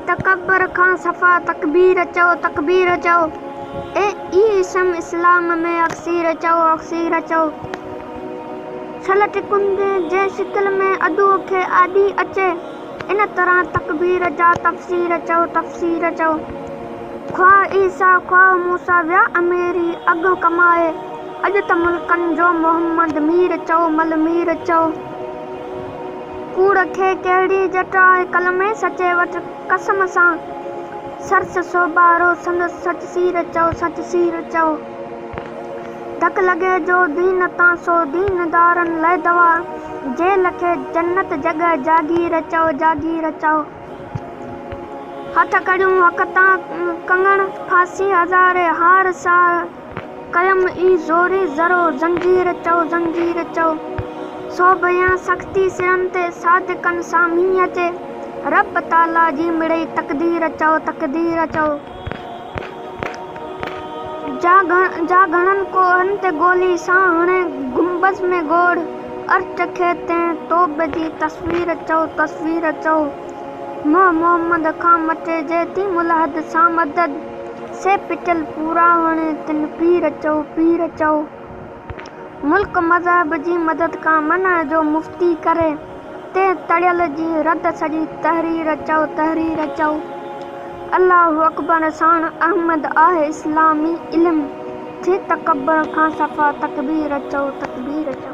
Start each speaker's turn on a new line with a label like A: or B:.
A: तकबर खां सफ़ा तकबीर चओ तकबीर चओ। ई इसम इस्लाम में अक्सीर चओ अक्सीर चओ। छल टिकुंदे जे शिकिल में अदू खे आॾी अचे, इन तरह तकबीर जा तफ़सीर चओ तफ़सीर चओ। ख़्वाह ईसा ख़्वाह मूसा विया अमेरी अॻु कमाए, अॼु त मुल्कनि जो मोहम्मद मीर चओ मल मीर चओ। कूड़ खे कहिड़ी जट आहे कलमे सचे वटि कसम सां, सरस सोबारो संदसि सच सीर चओ सच सीर चओ। धक लॻे जो दीन तां सो दीनदारनि लाइ दवा, जेल खे जन्नत जॻह जागीर चओ जागीर चओ। हथ कड़ियूं हक़ तां कंगण फांसी हज़ारे हार सार, कयम ई ज़ोरी ज़रो ज़ंजीर चओ ज़ंजीर चओ। सो बयां सख़्ती सिरनि ते सादिकनि सां मींहुं अचे, रब ताला जी मिड़ई तक़दीर चओ तक़दीर चओ। जा घणनि कोहनि ते गोली सां हणे गुंबज़ में गोड़, अर्च खे तंहिं तोब जी तस्वीर चओ तस्वीर चओ। मोहम्मद खां मटे जे थी मुलहद सां मदद, से पिटल पूरा वणे तिन पीर चओ पीर चओ। मुल्क मज़हब जी मदद खां मना जो मुफ़्ती करे, ते तड़ियल जी रद सॼी तहरीर चओ तहरीर चओ। अल्लाहु अकबर साण अहमद आहे इस्लामी इल्म, थी तकबर खां सफ़ा तकबीर चओ तकबीर चओ।